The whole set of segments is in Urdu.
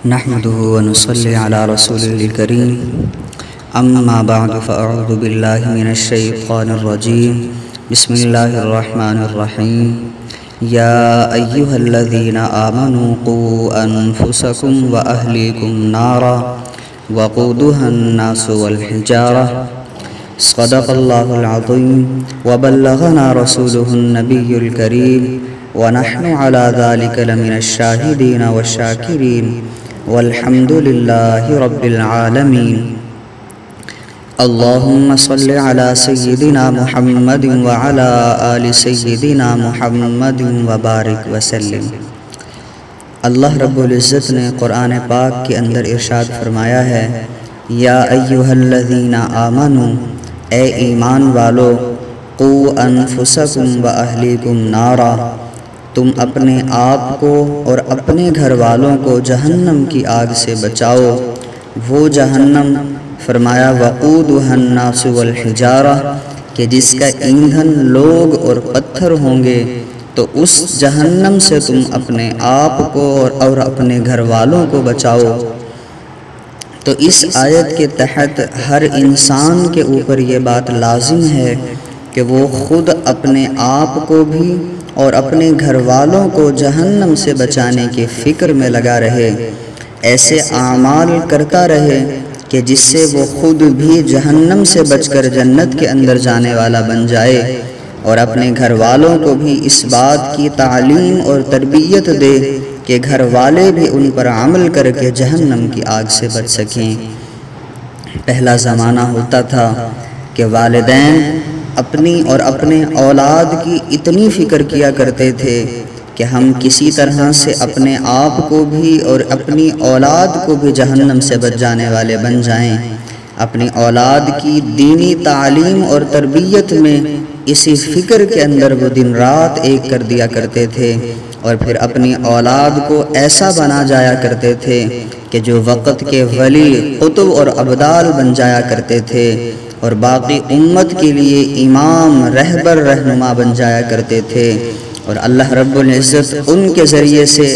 نحمده ونصلي على رسوله الكريم أما بعد فأعوذ بالله من الشيطان الرجيم بسم الله الرحمن الرحيم يا أيها الذين آمنوا قوا أنفسكم وأهليكم نارا وقودها الناس والحجارة صدق الله العظيم وبلغنا رسوله النبي الكريم ونحن على ذلك لمن الشاهدين والشاكرين والحمد لله رب العالمين اللهم صل على سيدنا محمد وعلى آل سيدنا محمد وبارك وسلم۔ اللہ رب العزت نے قرآن پاک کے اندر ارشاد فرمایا ہے، یا ایھا الذین آمنوا، اے ایمان والو، قوا انفسکم واہلیکم نارا، تم اپنے آپ کو اور اپنے گھر والوں کو جہنم کی آگ سے بچاؤ۔ وہ جہنم فرمایا وقودها الناس والحجارہ، کہ جس کا ایندھن لوگ اور پتھر ہوں گے، تو اس جہنم سے تم اپنے آپ کو اور اپنے گھر والوں کو بچاؤ۔ تو اس آیت کے تحت ہر انسان کے اوپر یہ بات لازم ہے کہ وہ خود اپنے آپ کو بھی اور اپنے گھر والوں کو جہنم سے بچانے کی فکر میں لگا رہے، ایسے اعمال کرتا رہے کہ جس سے وہ خود بھی جہنم سے بچ کر جنت کے اندر جانے والا بن جائے، اور اپنے گھر والوں کو بھی اس بات کی تعلیم اور تربیت دے کہ گھر والے بھی ان پر عمل کر کے جہنم کی آگ سے بچ سکیں۔ پہلا زمانہ ہوتا تھا کہ والدین اپنی اور اپنے اولاد کی اتنی فکر کیا کرتے تھے کہ ہم کسی طرح سے اپنے آپ کو بھی اور اپنی اولاد کو بھی جہنم سے بچ جانے والے بن جائیں۔ اپنی اولاد کی دینی تعلیم اور تربیت میں اسی فکر کے اندر وہ دن رات ایک کر دیا کرتے تھے، اور پھر اپنی اولاد کو ایسا بنا جایا کرتے تھے کہ جو وقت کے ولی قطب اور ابدال بن جایا کرتے تھے، اور باقی امت کے لیے امام رہبر رہنما بن جایا کرتے تھے، اور اللہ رب العزت ان کے ذریعے سے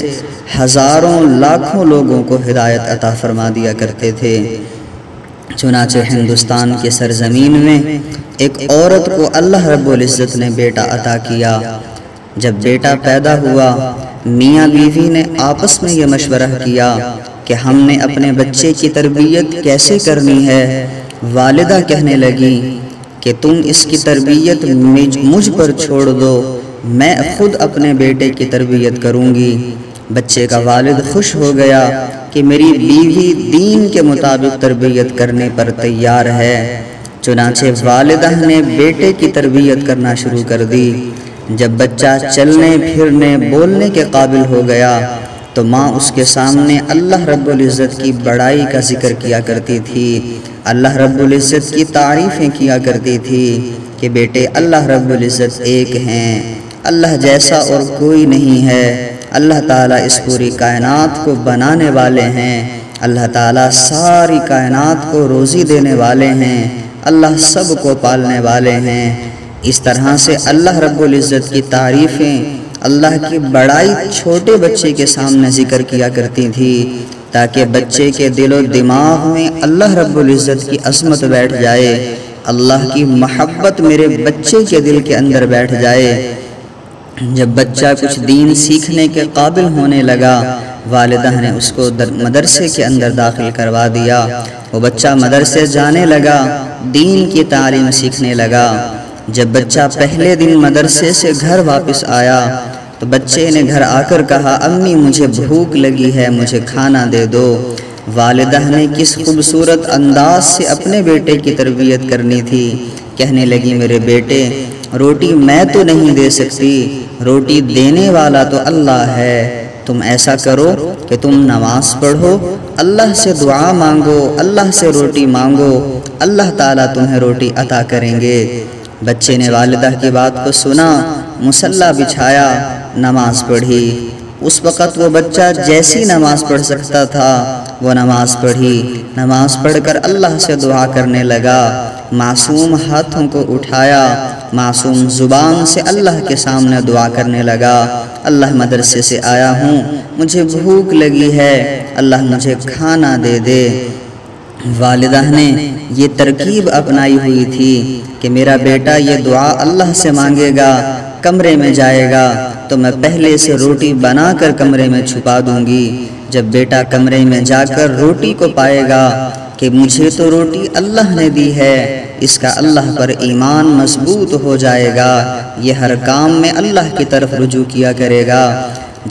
ہزاروں لاکھوں لوگوں کو ہدایت عطا فرما دیا کرتے تھے۔ چنانچہ ہندوستان کی سرزمین میں ایک عورت کو اللہ رب العزت نے بیٹا عطا کیا۔ جب بیٹا پیدا ہوا، میاں بیوی نے آپس میں یہ مشورہ کیا کہ ہم نے اپنے بچے کی تربیت کیسے کرنی ہے۔ والدہ کہنے لگی کہ تم اس کی تربیت مجھ پر چھوڑ دو، میں خود اپنے بیٹے کی تربیت کروں گی۔ بچے کا والد خوش ہو گیا کہ میری بیوی دین کے مطابق تربیت کرنے پر تیار ہے۔ چنانچہ والدہ نے بیٹے کی تربیت کرنا شروع کر دی۔ جب بچہ چلنے پھرنے بولنے کے قابل ہو گیا تو ماں اس کے سامنے اللہ رب العزت کی بڑائی کا ذکر کیا کرتی تھی، اللہ رب العزت کی تعریفیں کیا کرتی تھی کہ بیٹے اللہ رب العزت ایک ہیں، اللہ جیسا اور کوئی نہیں ہے، اللہ تعالیٰ اس پوری کائنات کو بنانے والے ہیں، اللہ تعالیٰ ساری کائنات کو روزی دینے والے ہیں، اللہ سب کو پالنے والے ہیں۔ اس طرح سے اللہ رب العزت کی تعریفیں، اللہ کی بڑائی چھوٹے بچے کے سامنے ذکر کیا کرتی تھی، تاکہ بچے کے دل و دماغ میں اللہ رب العزت کی عظمت بیٹھ جائے، اللہ کی محبت میرے بچے کے دل کے اندر بیٹھ جائے۔ جب بچہ کچھ دین سیکھنے کے قابل ہونے لگا، والدہ نے اس کو مدرسے کے اندر داخل کروا دیا۔ وہ بچہ مدرسے جانے لگا، دین کی تعلیم سیکھنے لگا۔ جب بچہ پہلے دن مدرسے سے گھر واپس آیا تو بچے نے گھر آ کر کہا، امی مجھے بھوک لگی ہے، مجھے کھانا دے دو۔ والدہ نے کس خوبصورت انداز سے اپنے بیٹے کی تربیت کرنی تھی، کہنے لگی میرے بیٹے، روٹی میں تو نہیں دے سکتی، روٹی دینے والا تو اللہ ہے، تم ایسا کرو کہ تم نماز پڑھو، اللہ سے دعا مانگو، اللہ سے روٹی مانگو، اللہ تعالیٰ تمہیں روٹی عطا کریں گے۔ بچے نے والدہ کی بات کو سنا، مصلی بچھایا، نماز پڑھی۔ اس وقت وہ بچہ جیسی نماز پڑھ سکتا تھا وہ نماز پڑھی، نماز پڑھ کر اللہ سے دعا کرنے لگا، معصوم ہاتھوں کو اٹھایا معصوم زبان سے اللہ کے سامنے دعا کرنے لگا، اللہ مدرسے سے آیا ہوں، مجھے بھوک لگی ہے، اللہ مجھے کھانا دے دے۔ والدہ نے یہ ترکیب اپنائی ہوئی تھی کہ میرا بیٹا یہ دعا اللہ سے مانگے گا، کمرے میں جائے گا تو میں پہلے سے روٹی بنا کر کمرے میں چھپا دوں گی۔ جب بیٹا کمرے میں جا کر روٹی کو پائے گا کہ مجھے تو روٹی اللہ نے دی ہے، اس کا اللہ پر ایمان مضبوط ہو جائے گا، یہ ہر کام میں اللہ کی طرف رجوع کیا کرے گا۔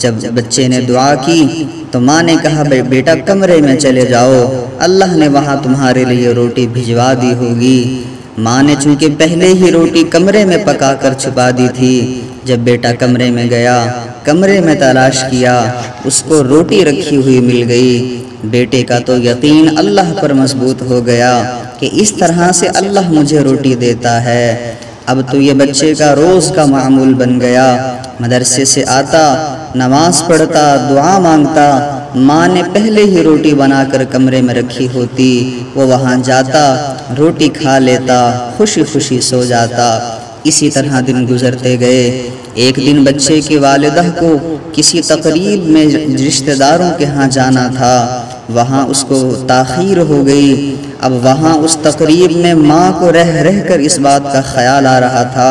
جب بچے نے دعا کی تو ماں نے کہا بیٹا کمرے میں چلے جاؤ، اللہ نے وہاں تمہارے لیے روٹی بھجوا دی ہوگی۔ ماں نے چونکہ پہلے ہی روٹی کمرے میں پکا کر چھپا دی تھی، جب بیٹا کمرے میں گیا، کمرے میں تلاش کیا، اس کو روٹی رکھی ہوئی مل گئی۔ بیٹے کا تو یقین اللہ پر مضبوط ہو گیا کہ اس طرح سے اللہ مجھے روٹی دیتا ہے۔ اب تو یہ بچے کا روز کا معمول بن گیا، مدرسے سے آتا، نماز پڑھتا، دعا مانگتا، ماں نے پہلے ہی روٹی بنا کر کمرے میں رکھی ہوتی، وہ وہاں جاتا، روٹی کھا لیتا، خوشی خوشی سو جاتا۔ اسی طرح دن گزرتے گئے۔ ایک دن بچے کی والدہ کو کسی تقریب میں رشتہ داروں کے ہاں جانا تھا، وہاں اس کو تاخیر ہو گئی۔ اب وہاں اس تقریب میں ماں کو رہ کر اس بات کا خیال آ رہا تھا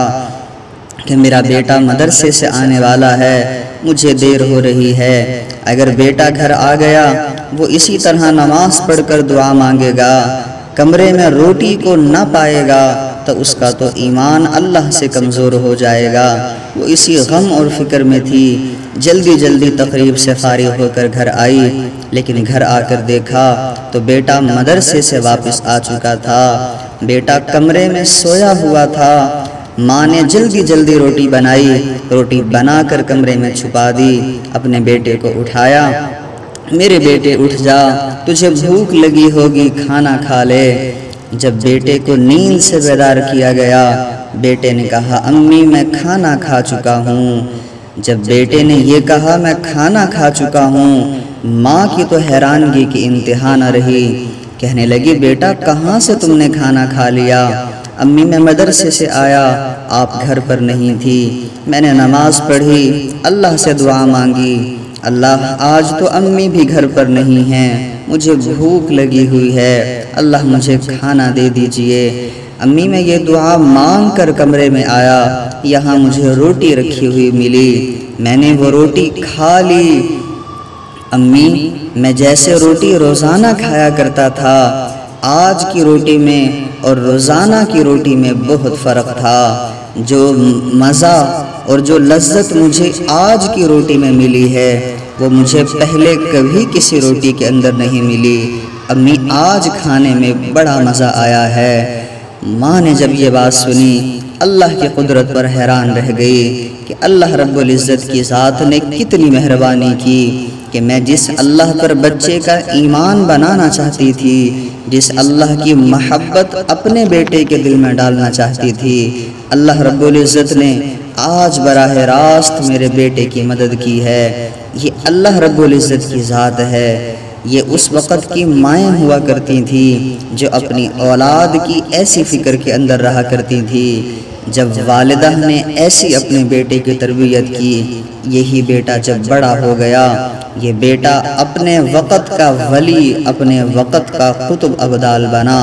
کہ میرا بیٹا مدرسے سے آنے والا ہے، مجھے دیر ہو رہی ہے، اگر بیٹا گھر آ گیا وہ اسی طرح نماز پڑھ کر دعا مانگے گا، کمرے میں روٹی کو نہ پائے گا تو اس کا تو ایمان اللہ سے کمزور ہو جائے گا۔ وہ اسی غم اور فکر میں تھی، جلدی جلدی تقریب سے فارغ ہو کر گھر آئی، لیکن گھر آ کر دیکھا تو بیٹا مدرسے سے واپس آ چکا تھا، بیٹا کمرے میں سویا ہوا تھا۔ ماں نے جلدی جلدی روٹی بنائی، روٹی بنا کر کمرے میں چھپا دی، اپنے بیٹے کو اٹھایا، میرے بیٹے اٹھ جا، تجھے بھوک لگی ہوگی، کھانا کھا لے۔ جب بیٹے کو نیند سے بیدار کیا گیا، بیٹے نے کہا امی میں کھانا کھا چکا ہوں۔ جب بیٹے نے یہ کہا میں کھانا کھا چکا ہوں، ماں کی تو حیرانگی کی انتہا نہ رہی، کہنے لگی بیٹا کہاں سے تم نے کھانا کھا لیا؟ امی میں مدرسے سے آیا، آپ گھر پر نہیں تھی، میں نے نماز پڑھی، اللہ سے دعا مانگی، اللہ آج تو امی بھی گھر پر نہیں ہیں، مجھے بھوک لگی ہوئی ہے، اللہ مجھے کھانا دے دیجئے۔ امی میں یہ دعا مانگ کر کمرے میں آیا، یہاں مجھے روٹی رکھی ہوئی ملی، میں نے وہ روٹی کھا لی۔ امی میں جیسے روٹی روزانہ کھایا کرتا تھا، آج کی روٹی میں اور روزانہ کی روٹی میں بہت فرق تھا، جو مزہ اور جو لذت مجھے آج کی روٹی میں ملی ہے وہ مجھے پہلے کبھی کسی روٹی کے اندر نہیں ملی۔ امی آج کھانے میں بڑا مزہ آیا ہے۔ ماں نے جب یہ بات سنی اللہ کی قدرت پر حیران رہ گئی کہ اللہ رب العزت کی ذات نے کتنی مہربانی کی کہ میں جس اللہ پر بچے کا ایمان بنانا چاہتی تھی، جس اللہ کی محبت اپنے بیٹے کے دل میں ڈالنا چاہتی تھی، اللہ رب العزت نے آج براہ راست میرے بیٹے کی مدد کی ہے۔ یہ اللہ رب العزت کی ذات ہے۔ یہ اس وقت کی مائیں ہوا کرتی تھیں جو اپنی اولاد کی ایسی فکر کے اندر رہا کرتی تھی۔ جب والدہ نے ایسی اپنے بیٹے کی تربیت کی، یہی بیٹا جب بڑا ہو گیا، یہ بیٹا اپنے وقت کا ولی، اپنے وقت کا قطب ابدال بنا۔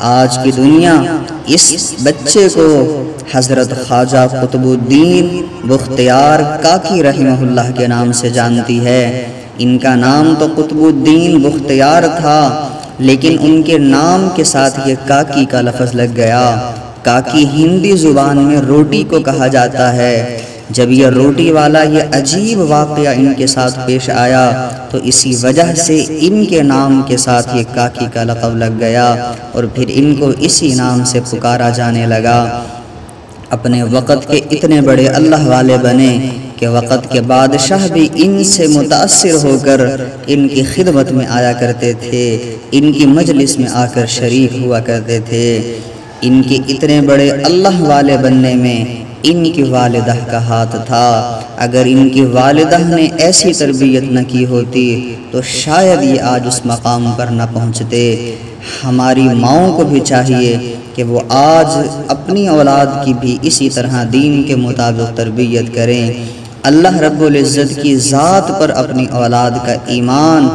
آج کی دنیا اس بچے کو حضرت خواجہ قطب الدین بختیار کاکی رحمہ اللہ کے نام سے جانتی ہے۔ ان کا نام تو قطب الدین بختیار تھا، لیکن ان کے نام کے ساتھ یہ کاکی کا لفظ لگ گیا۔ کاکی ہندی زبان میں روٹی کو کہا جاتا ہے۔ جب یہ روٹی والا یہ عجیب واقعہ ان کے ساتھ پیش آیا تو اسی وجہ سے ان کے نام کے ساتھ یہ کاکی کا لقب لگ گیا، اور پھر ان کو اسی نام سے پکارا جانے لگا۔ اپنے وقت کے اتنے بڑے اللہ والے بنے کہ وقت کے بادشاہ بھی ان سے متاثر ہو کر ان کی خدمت میں آیا کرتے تھے، ان کی مجلس میں آ کر شریک ہوا کرتے تھے۔ ان کے اتنے بڑے اللہ والے بننے میں ان کی والدہ کا ہاتھ تھا۔ اگر ان کی والدہ نے ایسی تربیت نہ کی ہوتی تو شاید یہ آج اس مقام پر نہ پہنچتے۔ ہماری ماؤں کو بھی چاہیے کہ وہ آج اپنی اولاد کی بھی اسی طرح دین کے مطابق تربیت کریں، اللہ رب العزت کی ذات پر اپنی اولاد کا ایمان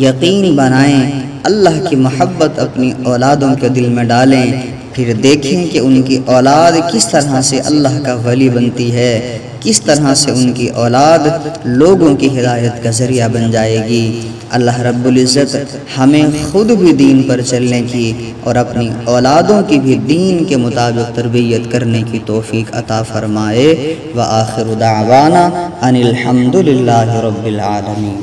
یقین بنائیں، اللہ کی محبت اپنی اولادوں کے دل میں ڈالیں، پھر دیکھیں کہ ان کی اولاد کس طرح سے اللہ کا ولی بنتی ہے، کس طرح سے ان کی اولاد لوگوں کی ہدایت کا ذریعہ بن جائے گی۔ اللہ رب العزت ہمیں خود بھی دین پر چلنے کی اور اپنی اولادوں کی بھی دین کے مطابق تربیت کرنے کی توفیق عطا فرمائے۔ وآخر دعوانا ان الحمد للہ رب العالمین۔